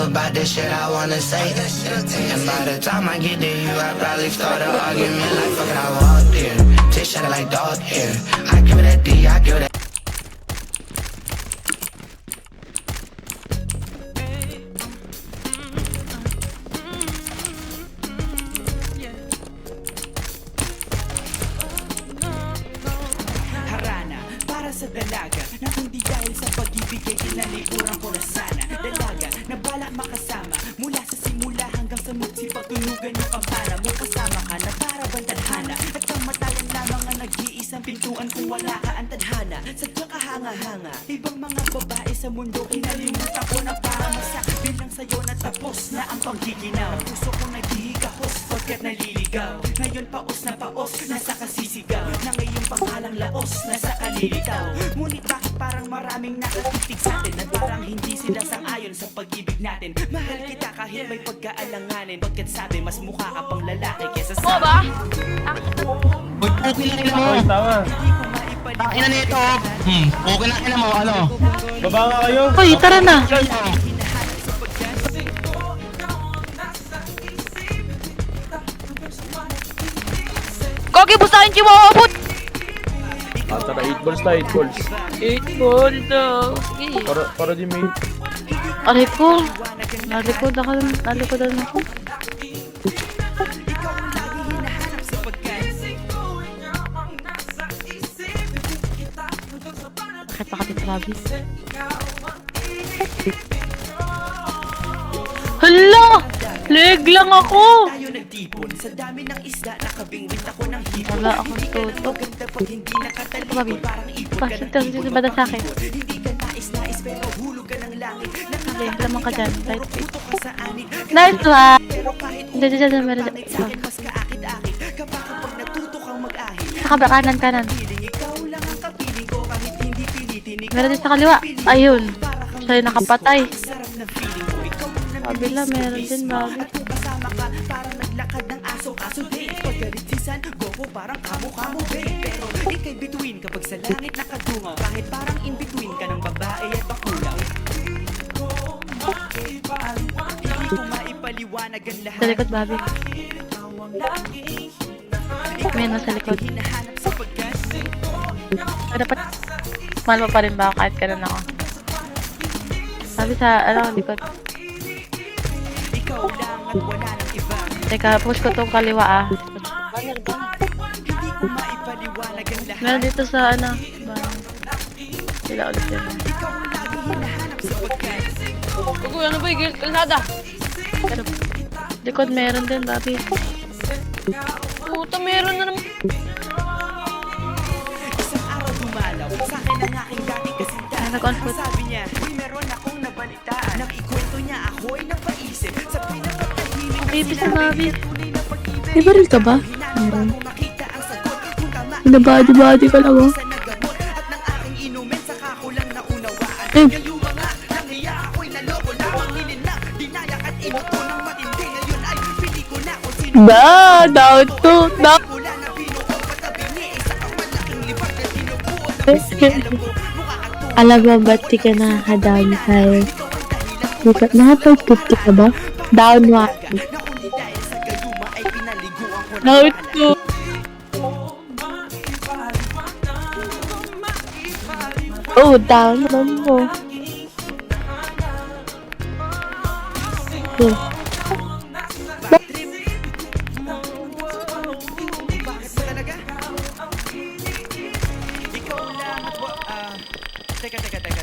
about the shit I wanna say. And by the time I get to you, I probably start an argument like fuck it, I walked here. Just shut it like dog hair. I give it that D, I give it that. Sa dalaga na hindi dahil sa pag-ibig ay tinalikuran ko na sana. Dalaga na balak makasama mula sa simula hanggang sa magsipatunugan ng kampana. May kasama ka na para bang tadhana at kamatayan lamang ang nag-iisang pintuan kung wala ka ang tadhana. Sadyang kahanga-hanga ibang mga babae sa mundo kinalimutan ko na para masakit lang sa'yo na tapos na ang panggiginaw. Puso ko naghihigahos pagkat naliligaw. Ngayon paos na paos nasa kasisigaw na ngayong panghalang laos nasa kalilitaw. Ngunit bakit parang maraming nakatitig sa atin at parang hindi sila sang-ayon sa pag-ibig natin. Mahal kita kahit may pagkaalanganin. Pagkat sabi mas mukha ka pang lalaki kesa sa ba? Okay na ina mo. Tama. Ang ina nito. Okay na ina mo, ano? Baba nga kayo. Hoy, tara na. Kogi, busahin si Wawabot! Tara, 8 balls na, 8 balls. 8 ball daw. Sige. Para di may... Aray ko. Nalikod ako. Bakit pa kapit Travis? Hala! Leg lang ako! tayo nagtipon sa dami ng isda nakabingwit ako ng hipon. Wala akong tutok. Hindi nakatalipon Babi, parang ipon ka bakit ng daw ipon. dito ba sa akin? Hindi ka nais-nais pero hulog ka ng langit. Leg lamang ka dyan. Right. Nakakaputo ka sa anit. Nice one! Pero kahit Diyan, meron pangit sa akin mas kaakit-akit. Kapag natuto kang mag-ahit. Sa kanan. Piling ikaw lang ang kapiling ko kahit hindi pilitin. Meron din sa kaliwa. Ayun. Siya yung nakapatay. Sarap na feeling mo. Ikaw ang Kabila, meron din, babi. At kung kasama ka, parang naglakad ng aso. Kaso di, paggalit si San Goku, parang kamo-kamo, babe. Pero ikay bituin kapag sa langit nakadungaw. Kahit parang in-between ka ng babae at bakulaw. Hindi ko maipaliwanag ang lahat. Sa likod, babi. May nasa likod. Hinahanap sa pagkasing. Dapat, mahal mo pa rin ba ako kahit ganun ako? Sabi sa, likod. Ikaw lang at wala nang iba. Teka, push ko tong kaliwa ah. Hindi ko maipaliwanag ang lahat. Meron dito sa sila ulit yun. Ikaw ang lagi hinahanap sa pagkasing. Ugo, ano ba yung kalsada? Pero, likod meron din, babi. Puta, meron na naman. Isang araw dumalaw sa akin ang aking dating kasintahan. Nag-on-foot. Sabi niya, uy, meron akong nabalitaan. Nang ikwento niya, ako'y napaisip. Sa pinakatahimik na Baby, sa sinabi babi. niya, tunay na pag-ibig. May baril ka ba? Hinanap ako makita ang sagot. Kung tama, Nabadi-badi ka lang, oh. sa nagamot. At ng aking inumin, saka ko lang naunawaan. Eh. Ngayon mga nangiya, ako'y naloko lamang nilinlang. Dinayak at inuto ng matindi. Ngayon ay pili ko na kung sino. Down to, down. Wala na binuo patabi niya. Isa kang malaking lipat na tinubuo na bisig. Alam ko, mukha kang tunay. Alam mo, ba't di ka nakaka-down tayo? Nakapag-50 ka ba? Down 1. Na kundi dahil sa gayuma ay pinaliguan ko na Down pala. 2. Oh, down naman mo. Oh. Bakit ba talaga? Ikaw lang at teka.